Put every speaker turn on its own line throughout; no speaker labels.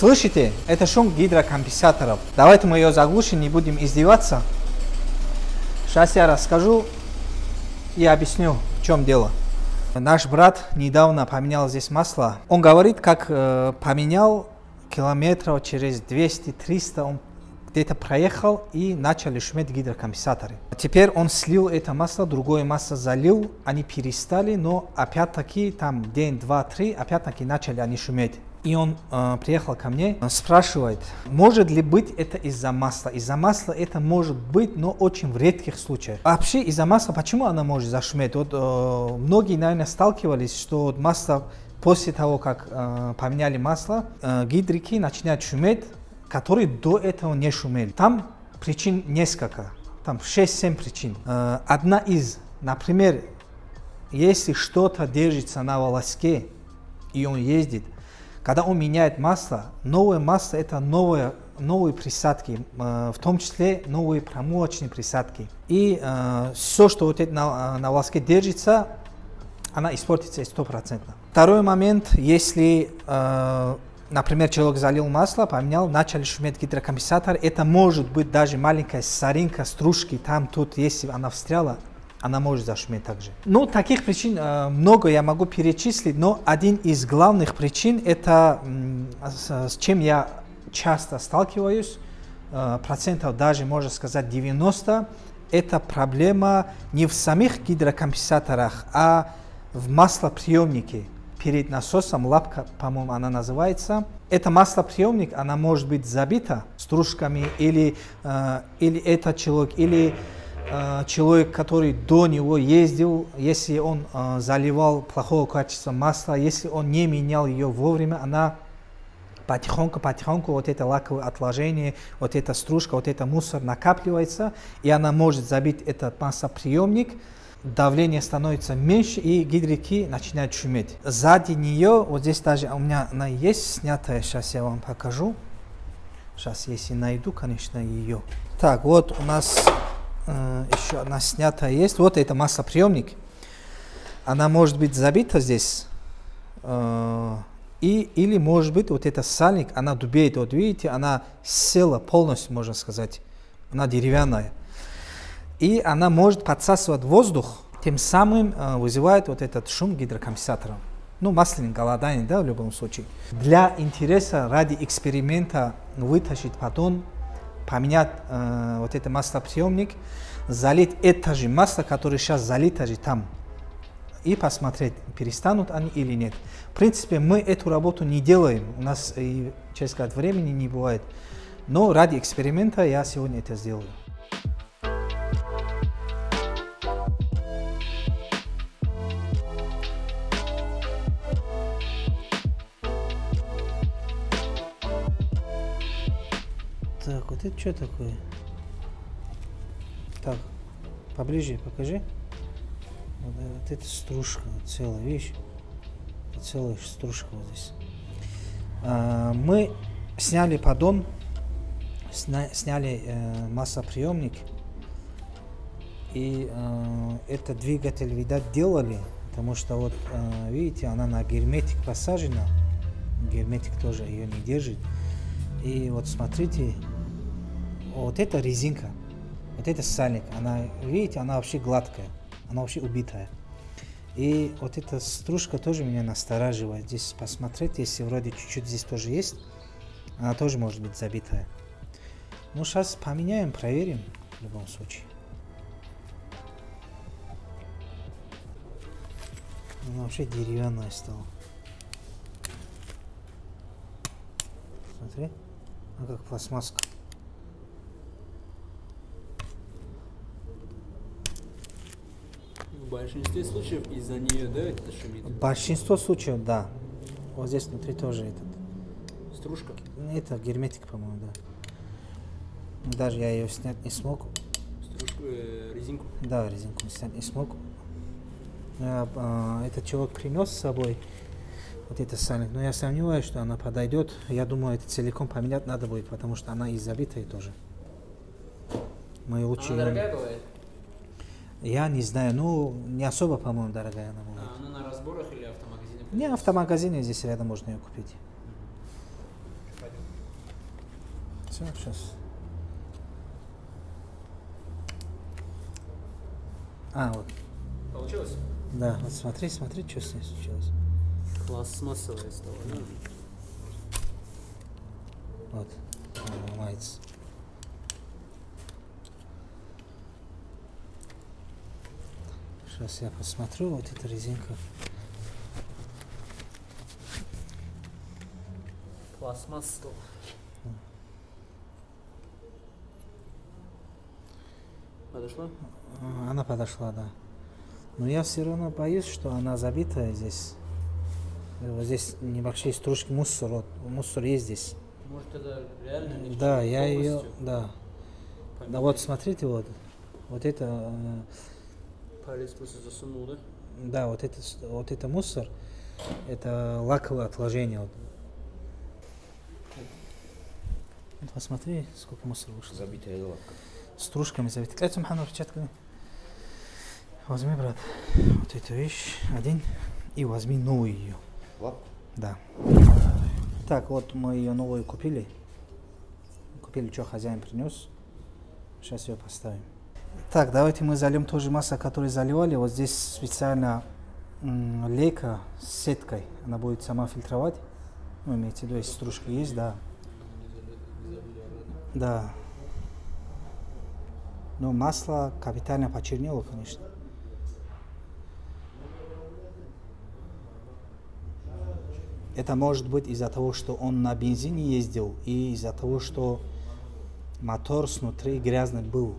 Слышите? Это шум гидрокомпенсаторов. Давайте мы ее заглушим, не будем издеваться. Сейчас я расскажу и объясню, в чем дело. Наш брат недавно поменял здесь масло. Он говорит, как поменял километров через 200-300, он где-то проехал и начали шуметь гидрокомпенсаторы. Теперь он слил это масло, другое масло залил, они перестали, но опять-таки там день, два, три, опять-таки начали они шуметь. И он приехал ко мне, спрашивает, может ли быть это из-за масла. Из-за масла это может быть, но очень в редких случаях. Вообще из-за масла, почему она может зашуметь? Вот, многие, наверное, сталкивались, что масло после того, как поменяли масло, гидрики начинают шуметь, которые до этого не шумели. Там причин несколько, там 6-7 причин. Одна из, например, если что-то держится на волоске, и он ездит, когда он меняет масло, новое масло это новые присадки, в том числе новые промывочные присадки. И все, что вот это на волоске держится, она испортится 100%. Второй момент, если, например, человек залил масло, поменял, начали шуметь гидрокомпенсатор, это может быть даже маленькая соринка, стружки, там, тут, если она встряла, она может зашуметь также. Ну, таких причин много я могу перечислить, но один из главных причин, это с чем я часто сталкиваюсь, процентов даже, можно сказать, 90, это проблема не в самих гидрокомпенсаторах, а в маслоприемнике. Перед насосом, лапка, по-моему, она называется. Это маслоприемник, она может быть забита стружками, или этот человек, или человек, который до него ездил, если он заливал плохого качества масла, если он не менял ее вовремя, она потихоньку вот это лаковое отложение, вот эта стружка, вот это мусор накапливается, и она может забить этот маслоприемник, давление становится меньше, и гидрики начинают шуметь. Сзади нее, вот здесь даже у меня она есть снятая, сейчас я вам покажу. Сейчас, если найду, конечно, ее. Так, вот у нас еще одна снятая есть. Вот это маслоприемник. Она может быть забита здесь. Или может быть вот это сальник, она дубеет. Вот видите, она села полностью, можно сказать. Она деревянная. И она может подсасывать воздух, тем самым вызывает вот этот шум гидрокомпенсатора. Ну, масляное голодание, да, в любом случае. Для интереса, ради эксперимента вытащить поддон, поменять вот этот маслоприемник, залить это же масло, которое сейчас залито же там, и посмотреть, перестанут они или нет. В принципе, мы эту работу не делаем, у нас и через какое-то времени не бывает. Но ради эксперимента я сегодня это сделаю. Так, вот это что такое? Так, поближе покажи. Вот это стружка целая, видишь? Целая стружка вот здесь. Мы сняли поддон, сняли маслоприемник. И этот двигатель, видать, делали, потому что вот, видите, она на герметик посажена. Герметик тоже ее не держит. И вот смотрите, вот эта резинка, вот это сальник, она, видите, она вообще гладкая, она вообще убитая. И вот эта стружка тоже меня настораживает. Здесь посмотреть, если вроде чуть-чуть здесь тоже есть, она тоже может быть забитая. Ну, сейчас поменяем, проверим в любом случае. Она вообще деревянная стала. Смотри, она как пластмасска.
В большинстве случаев из-за нее, да, это шумит?
Большинство случаев, да. Вот здесь внутри тоже этот.
Стружка?
Это герметик, по-моему, да. Даже я ее снять не смог.
Стружку, резинку?
Да, резинку снять не смог. Этот человек принес с собой вот это сальник, но я сомневаюсь, что она подойдет. Я думаю, это целиком поменять надо будет, потому что она и забитая тоже. Мы лучше...
Она дорогая бывает?
Я не знаю, ну не особо, по-моему, дорогая она будет.
Она на разборах или автомагазине?
Не, автомагазине здесь рядом можно ее купить. Все, сейчас. А, вот.
Получилось?
Да, вот смотри, смотри, что с ней случилось.
Пластмассовая стала, да?
Вот, она ломается. Сейчас я посмотрю, вот эта резинка.
Пластмасса. Подошла?
Она подошла, да. Но я все равно боюсь, что она забитая здесь. Вот здесь небольшие стружки, мусор, вот, мусор есть здесь.
Может, это реально не
Да, я ее,
полностью
да.
поменять?
Да, вот смотрите, вот это,
Палец просто засунул, да?
да, вот это мусор, это лаковое отложение. Вот. Вот посмотри, сколько мусора вышло.
Забитая лапка.
Стружками забиты. Кстати, Мухаммад, перчатками. Возьми, брат, вот эту вещь, один, и возьми новую ее.
Лапку?
Да. Так, вот мы ее новую купили. Купили, что хозяин принес. Сейчас ее поставим. Так, давайте мы зальем тоже масло, которое заливали. Вот здесь специально лейка с сеткой. Она будет сама фильтровать. Ну, имеется в виду, если стружка есть, да. Да. Но масло капитально почернело, конечно. Это может быть из-за того, что он на бензине ездил, и из-за того, что мотор снутри грязный был.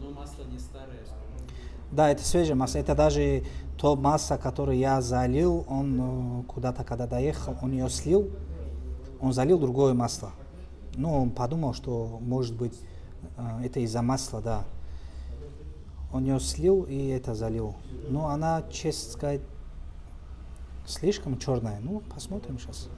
Но масло не старое.
Да, это свежее масло. Это даже то масло, которое я залил, он куда-то, когда доехал, он ее слил, он залил другое масло. Ну, он подумал, что, может быть, это из-за масла, да. Он ее слил и это залил. Но она, честно сказать, слишком черная. Ну, посмотрим сейчас.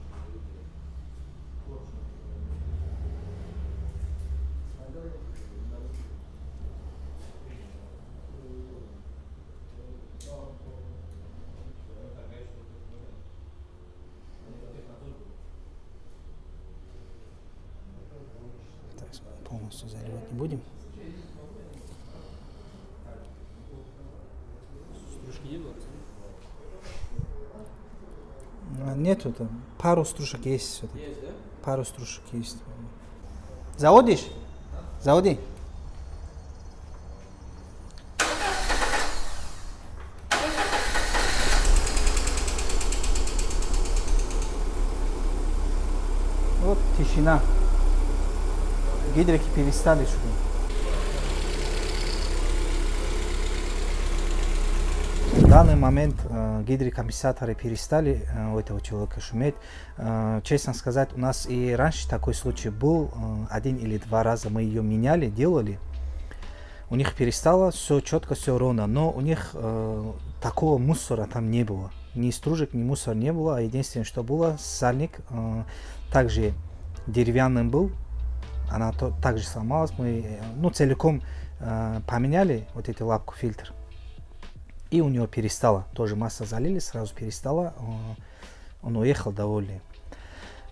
Так, полностью заливать не будем.
Стружки не было?
Нету там. Пару стружек есть все-таки.
Есть, да?
Пару стружек есть. Заводишь? Заводи. Вот тишина. Гидрики перестали шуметь. В данный момент гидрокомпенсаторы перестали у этого человека шуметь. Честно сказать, у нас и раньше такой случай был. 1 или 2 раза мы ее меняли, делали. У них перестало, все четко, все ровно. Но у них такого мусора там не было. Ни стружек, ни мусора не было. А единственное, что было, сальник также деревянным был. Она также сломалась. Мы целиком поменяли вот эту лапку, фильтр. И у него перестало. Тоже масло залили, сразу перестало. Он уехал довольный.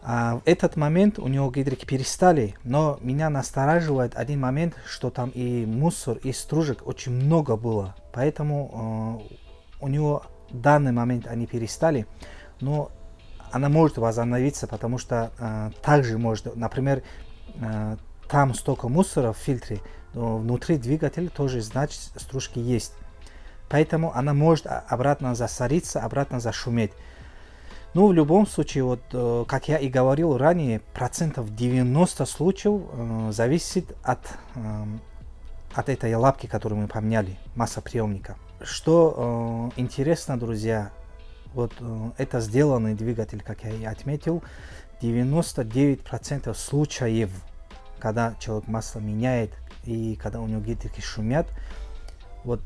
А в этот момент у него гидрики перестали. Но меня настораживает один момент, что там и мусор, и стружек очень много было. Поэтому у него в данный момент они перестали. Но она может возобновиться, потому что также может, например, там столько мусора в фильтре, но внутри двигателя тоже, значит, стружки есть. Поэтому она может обратно засориться, обратно зашуметь. Ну, в любом случае, вот, как я и говорил ранее, 90% случаев зависит от этой лапки, которую мы поменяли, маслоприемника. Что интересно, друзья, вот это сделанный двигатель, как я и отметил, 99% случаев, когда человек масло меняет и когда у него гидрики шумят, вот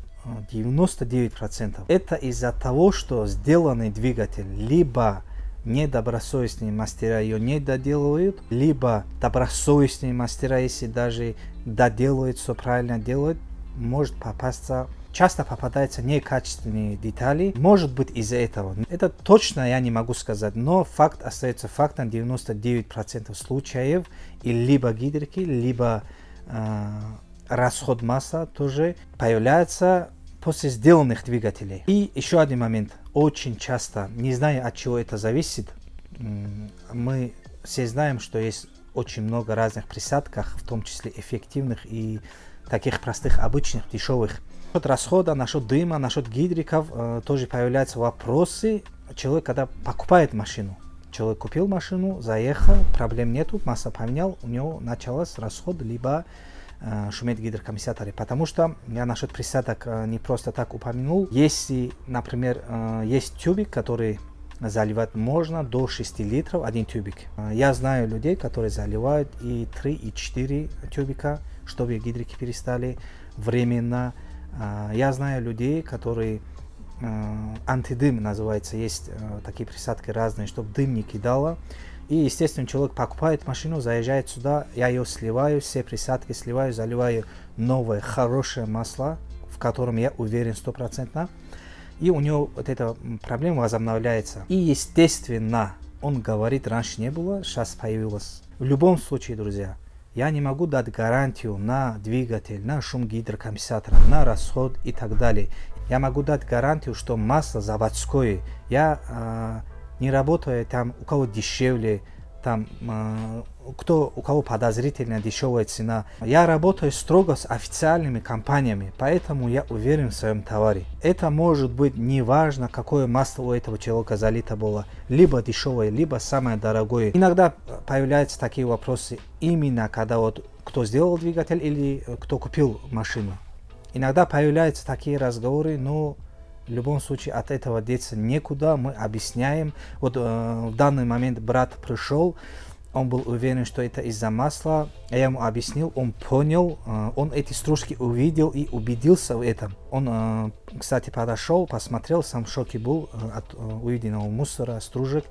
99%. Это из-за того, что сделанный двигатель либо недобросовестные мастера ее не доделывают, либо добросовестные мастера, если даже доделают, все правильно делают, может попасться часто попадаются некачественные детали. Может быть из-за этого. Это точно я не могу сказать, но факт остается фактом. 99% случаев и либо гидрики, либо расход масла тоже появляется после сделанных двигателей. И еще один момент. Очень часто, не знаю, от чего это зависит, мы все знаем, что есть очень много разных присадок, в том числе эффективных и таких простых, обычных, дешевых. Насчет расхода, насчет дыма, насчет гидриков тоже появляются вопросы. Человек, когда покупает машину, человек купил машину, заехал, проблем нету, масло поменял, у него начался расход, либо шумит гидрокомпенсаторы. Потому что я насчет присадок не просто так упомянул. Если, например, есть тюбик, который заливать можно до 6 литров один тюбик. Я знаю людей, которые заливают и 3, и 4 тюбика, чтобы гидрики перестали временно. Я знаю людей, которые антидым называется, есть такие присадки разные, чтобы дым не кидало. И, естественно, человек покупает машину, заезжает сюда, я ее сливаю, все присадки сливаю, заливаю новое, хорошее масло, в котором я уверен 100%. И у него вот эта проблема возобновляется. И, естественно, он говорит, раньше не было, сейчас появилось. В любом случае, друзья, я не могу дать гарантию на двигатель, на шум гидрокомпенсатора, на расход и так далее. Я могу дать гарантию, что масло заводское. Я не работаю там, у кого дешевле, там, у кого подозрительно дешевая цена. Я работаю строго с официальными компаниями, поэтому я уверен в своем товаре. Это может быть неважно, какое масло у этого человека залито было, либо дешевое, либо самое дорогое. Иногда появляются такие вопросы именно когда вот кто сделал двигатель или кто купил машину. Иногда появляются такие разговоры, но в любом случае от этого деться некуда, мы объясняем. Вот в данный момент брат пришел, он был уверен, что это из-за масла. Я ему объяснил, он понял, он эти стружки увидел и убедился в этом. Он, кстати, подошел, посмотрел, сам в шоке был от увиденного мусора, стружек.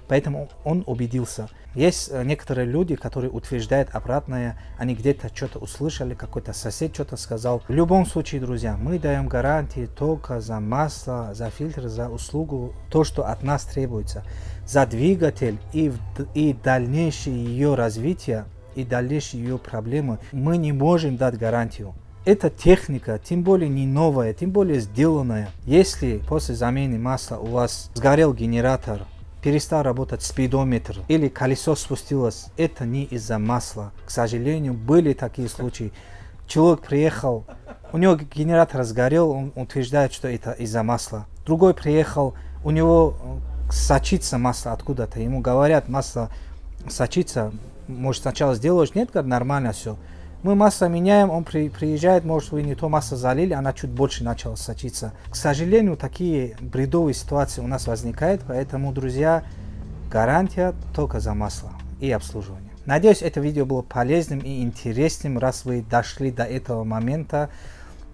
Поэтому он убедился. Есть некоторые люди, которые утверждают обратное, они где-то что-то услышали, какой-то сосед что-то сказал. В любом случае, друзья, мы даем гарантии только за масло, за фильтр, за услугу, то, что от нас требуется. За двигатель и дальнейшее ее развитие, и дальнейшие ее проблемы мы не можем дать гарантию. Эта техника, тем более не новая, тем более сделанная. Если после замены масла у вас сгорел генератор, перестал работать спидометр или колесо спустилось, это не из-за масла. К сожалению, были такие случаи. Человек приехал, у него генератор сгорел, он утверждает, что это из-за масла. Другой приехал, у него сочится масло откуда-то. Ему говорят, масло сочится, может сначала сделаешь, нет, говорит, нормально все. Мы масло меняем, он приезжает, может вы не то масло залили, она чуть больше начала сочиться. К сожалению, такие бредовые ситуации у нас возникают, поэтому, друзья, гарантия только за масло и обслуживание. Надеюсь, это видео было полезным и интересным, раз вы дошли до этого момента.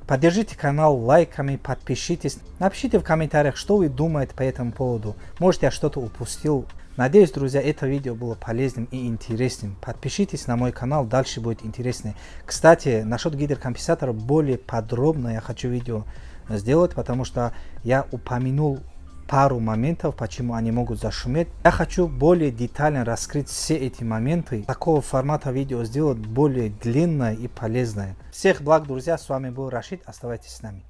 Поддержите канал лайками, подпишитесь, напишите в комментариях, что вы думаете по этому поводу. Может, я что-то упустил. Надеюсь, друзья, это видео было полезным и интересным. Подпишитесь на мой канал, дальше будет интереснее. Кстати, насчет гидрокомпенсатора более подробно я хочу видео сделать, потому что я упомянул пару моментов, почему они могут зашуметь. Я хочу более детально раскрыть все эти моменты. Такого формата видео сделать более длинное и полезное. Всех благ, друзья, с вами был Рашид, оставайтесь с нами.